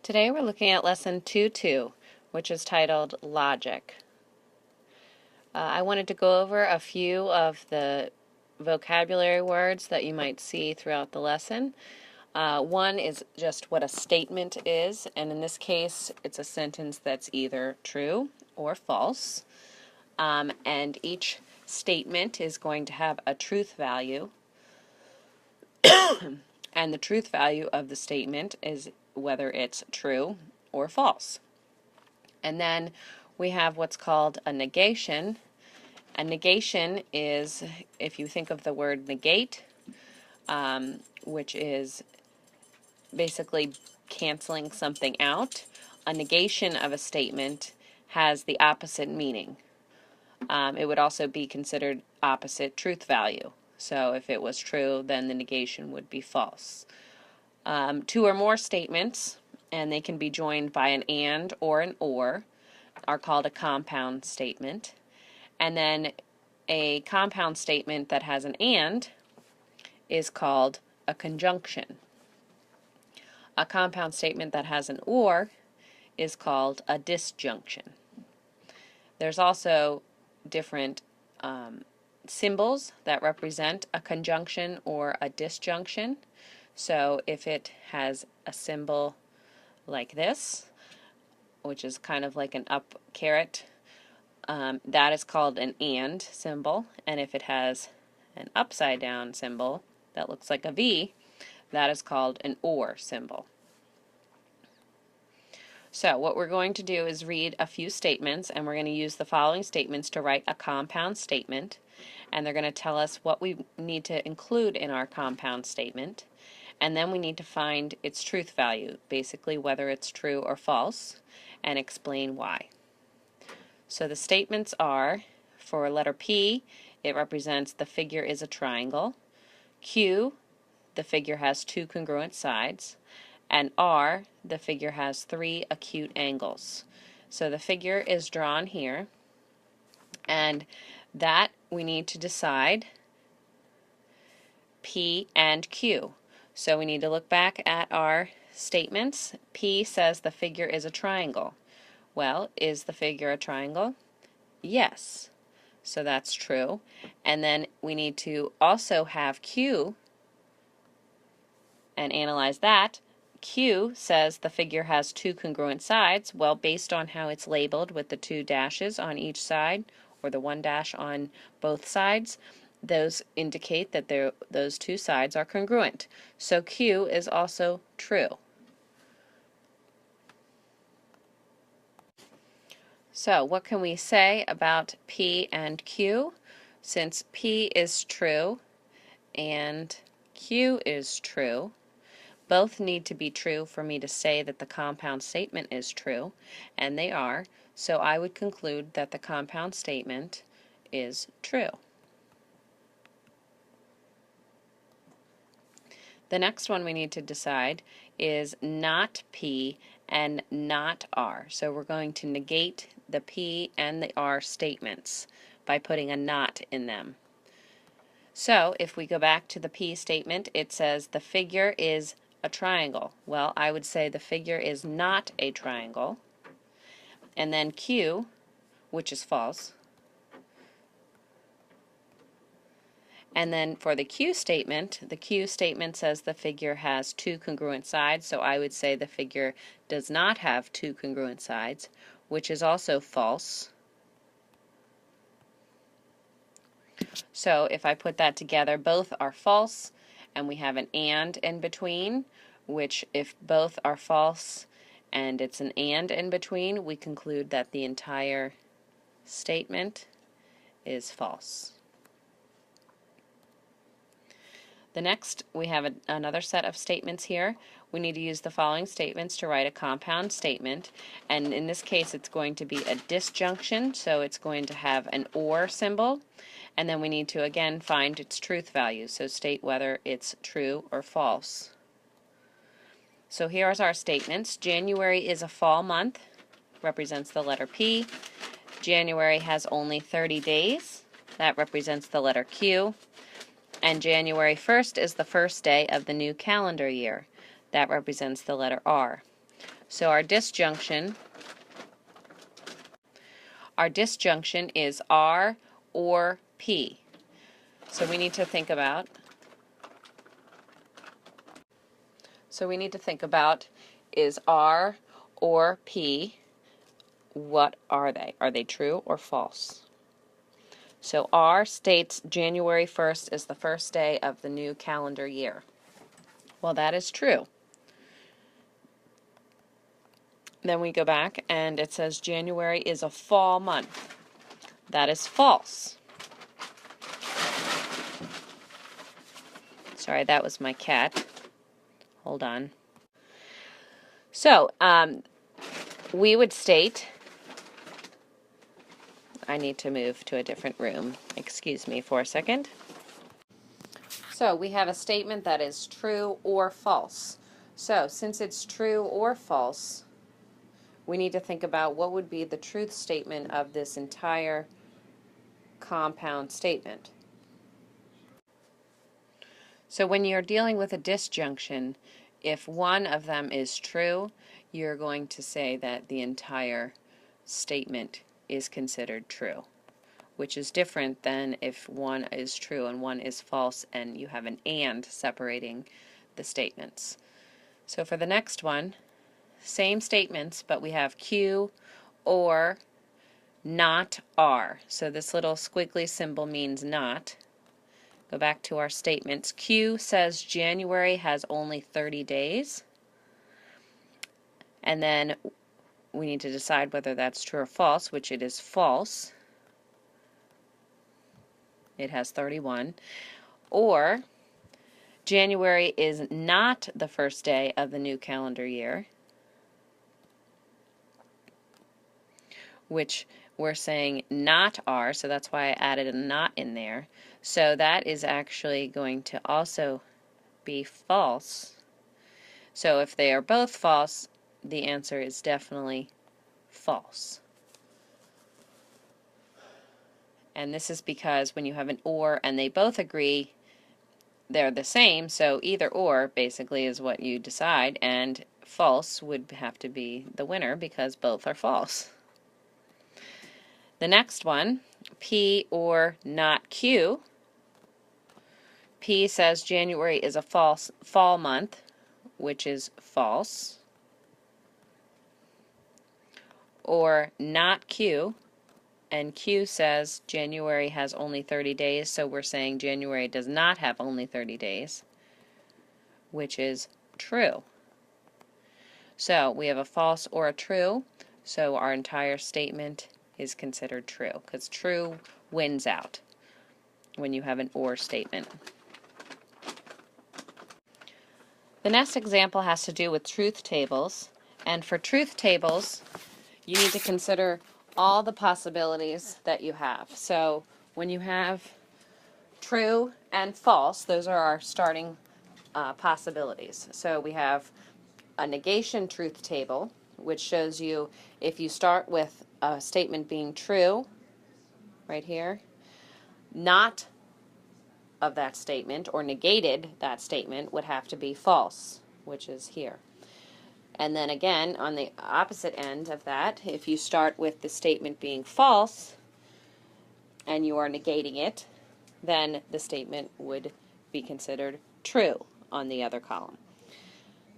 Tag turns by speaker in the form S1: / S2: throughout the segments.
S1: Today we're looking at Lesson 2.2, which is titled Logic. I wanted to go over a few of the vocabulary words that you might see throughout the lesson. One is just what a statement is, and in this case it's a sentence that's either true or false. And each statement is going to have a truth value, and the truth value of the statement is whether it's true or false. And then we have what's called a negation. A negation is, if you think of the word negate, which is basically canceling something out, a negation of a statement has the opposite meaning. It would also be considered opposite truth value. So if it was true, then the negation would be false. Two or more statements, and they can be joined by an and or an or, are called a compound statement. And then a compound statement that has an and is called a conjunction. A compound statement that has an or is called a disjunction. There's also different symbols that represent a conjunction or a disjunction. So if it has a symbol like this, which is kind of like an up caret, that is called an and symbol. And if it has an upside down symbol that looks like a V, that is called an or symbol. So what we're going to do is read a few statements, and we're going to use the following statements to write a compound statement. And they're going to tell us what we need to include in our compound statement. And then we need to find its truth value, basically whether it's true or false, and explain why. So the statements are, for letter P, it represents the figure is a triangle. Q, the figure has two congruent sides. And R, the figure has three acute angles. So the figure is drawn here, and that we need to decide P and Q. So we need to look back at our statements. P says the figure is a triangle. Well, is the figure a triangle? Yes. So that's true. And then we need to also have Q and analyze that. Q says the figure has two congruent sides. Well, based on how it's labeled with the two dashes on each side, or the one dash on both sides, those indicate that those two sides are congruent. So Q is also true. So what can we say about P and Q? Since P is true and Q is true, both need to be true for me to say that the compound statement is true, and they are, so I would conclude that the compound statement is true. The next one we need to decide is not P and not R. So we're going to negate the P and the R statements by putting a not in them. So if we go back to the P statement, it says the figure is a triangle. Well, I would say the figure is not a triangle. And then Q, which is false. And then for the Q statement says the figure has two congruent sides, so I would say the figure does not have two congruent sides, which is also false. So if I put that together, both are false, and we have an and in between, which if both are false and it's an and in between, we conclude that the entire statement is false. The next, we have another set of statements here. We need to use the following statements to write a compound statement, and in this case it's going to be a disjunction, so it's going to have an or symbol, and then we need to again find its truth value, so state whether it's true or false. So here are our statements. January is a fall month, represents the letter P. January has only 30 days, that represents the letter Q. And January 1st is the first day of the new calendar year. That represents the letter R. So our disjunction is R or P. So we need to think about is R or P, what are they? Are they true or false? So R states January 1st is the first day of the new calendar year. Well, that is true. Then we go back and it says January is a fall month. That is false. Sorry, that was my cat. Hold on. So, we would state, I need to move to a different room. Excuse me for a second. So we have a statement that is true or false. So since it's true or false, we need to think about what would be the truth statement of this entire compound statement. So when you're dealing with a disjunction, if one of them is true, you're going to say that the entire statement is considered true, which is different than if one is true and one is false and you have an and separating the statements. So for the next one, same statements, but we have Q or not R. So this little squiggly symbol means not. Go back to our statements. Q says January has only 30 days. And then we need to decide whether that's true or false, which it is false. It has 31. Or January is not the first day of the new calendar year, which we're saying not are, so that's why I added a not in there. So that is actually going to also be false. So if they are both false, the answer is definitely false. And this is because when you have an or and they both agree, they're the same, so either or basically is what you decide, and false would have to be the winner because both are false. The next one, P or not Q. P says January is a fall month, which is false. Or not Q, and Q says January has only 30 days, so we're saying January does not have only 30 days, which is true. So we have a false or a true, so our entire statement is considered true, because true wins out when you have an or statement. The next example has to do with truth tables, and for truth tables, you need to consider all the possibilities that you have. So when you have true and false, those are our starting possibilities. So we have a negation truth table, which shows you if you start with a statement being true, right here, not of that statement or negated that statement would have to be false, which is here. And then again, on the opposite end of that, if you start with the statement being false and you are negating it, then the statement would be considered true on the other column.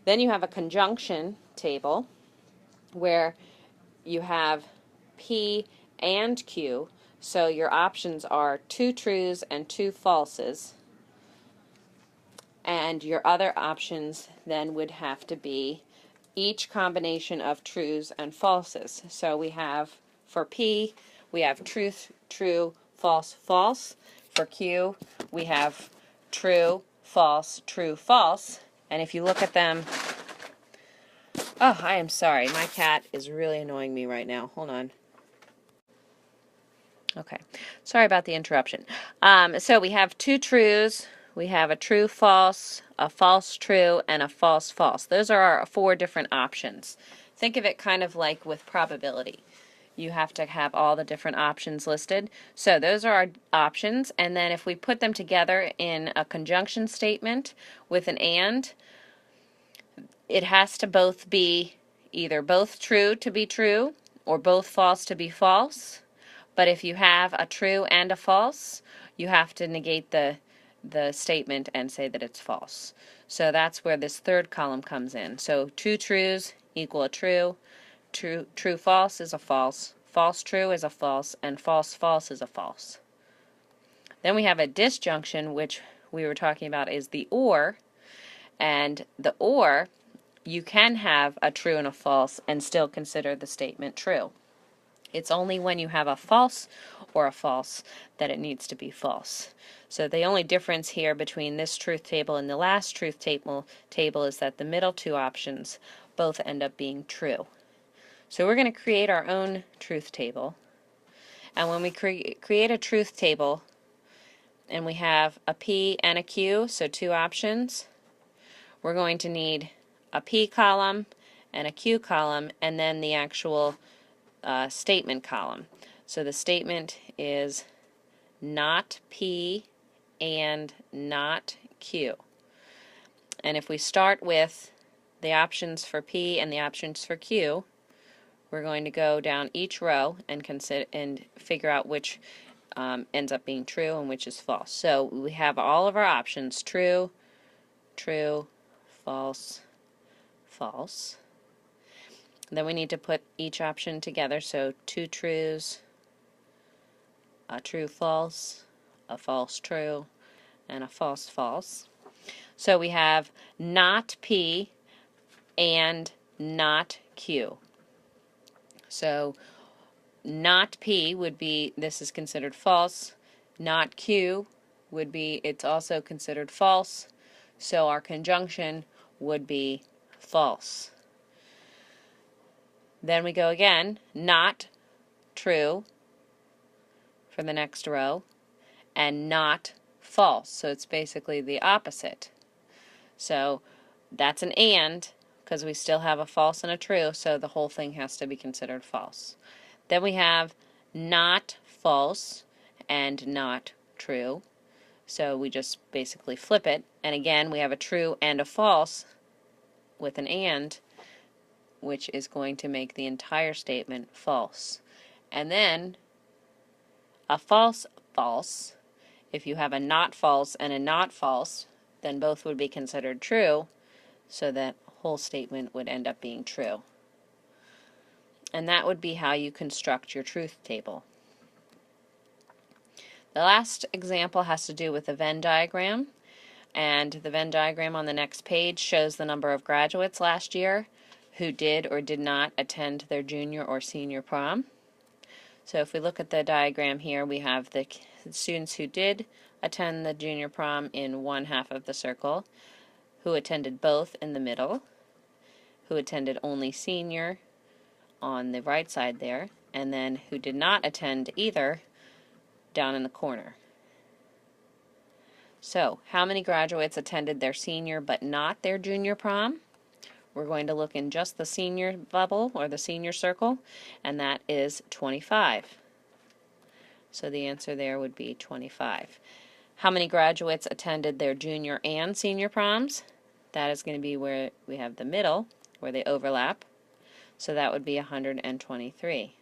S1: Then you have a conjunction table where you have P and Q, so your options are 2 trues and 2 falses, and your other options then would have to be each combination of trues and falses. So we have, for P, we have truth, true, false, false. For Q, we have true, false, true, false. And if you look at them, oh, I am sorry. My cat is really annoying me right now. Hold on. Okay. Sorry about the interruption. So we have 2 trues. We have a true false, a false true, and a false false. Those are our 4 different options. Think of it kind of like with probability. You have to have all the different options listed. So those are our options, and then if we put them together in a conjunction statement with an and, it has to both be either both true to be true or both false to be false. But if you have a true and a false, you have to negate the statement and say that it's false. So that's where this third column comes in. So two trues equal a true, true false is a false, false true is a false, and false false is a false. Then we have a disjunction, which we were talking about is the or, and the or, you can have a true and a false and still consider the statement true. It's only when you have a false or a false that it needs to be false. So the only difference here between this truth table and the last truth table is that the middle two options both end up being true. So we're going to create our own truth table. And when we create a truth table and we have a P and a Q, so two options, we're going to need a P column and a Q column and then the actual statement column. So the statement is not P and not Q. And if we start with the options for P and the options for Q, we're going to go down each row and consider and figure out which ends up being true and which is false. So we have all of our options: true, true, false, false. Then we need to put each option together, so two trues, a true false, a false true, and a false false. So we have not P and not Q. So not P would be, this is considered false. Not Q would be, it's also considered false. So our conjunction would be false. Then we go again, not true for the next row, and not false. So it's basically the opposite. So that's an and, because we still have a false and a true, so the whole thing has to be considered false. Then we have not false and not true. So we just basically flip it. And again, we have a true and a false with an and, which is going to make the entire statement false. And then a false false, if you have a not false and a not false, then both would be considered true, so that whole statement would end up being true. And that would be how you construct your truth table. The last example has to do with a Venn diagram, and the Venn diagram on the next page shows the number of graduates last year who did or did not attend their junior or senior prom. So if we look at the diagram here, we have the students who did attend the junior prom in one half of the circle, who attended both in the middle, who attended only senior on the right side there, and then who did not attend either down in the corner. So, how many graduates attended their senior but not their junior prom? We're going to look in just the senior bubble, or the senior circle, and that is 25. So the answer there would be 25. How many graduates attended their junior and senior proms? That is going to be where we have the middle, where they overlap. So that would be 123.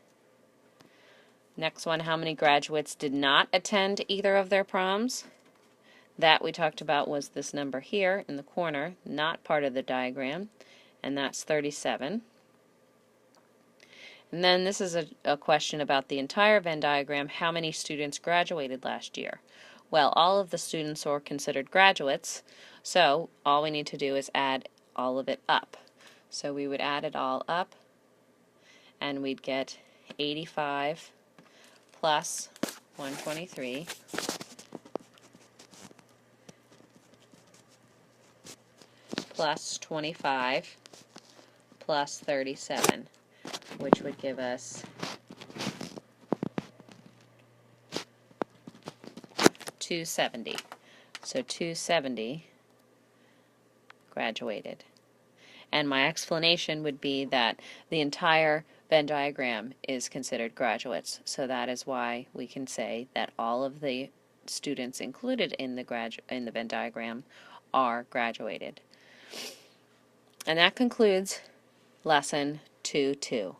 S1: Next one, how many graduates did not attend either of their proms? That we talked about was this number here in the corner, not part of the diagram, and that's 37. And then this is a question about the entire Venn diagram. How many students graduated last year? Well, all of the students are considered graduates, so all we need to do is add all of it up. So we would add it all up, and we'd get 85 plus 123 plus 25 plus 37, which would give us 270. So 270 graduated. And my explanation would be that the entire Venn diagram is considered graduates. So that is why we can say that all of the students included in the Venn diagram are graduated. And that concludes Lesson 2-2.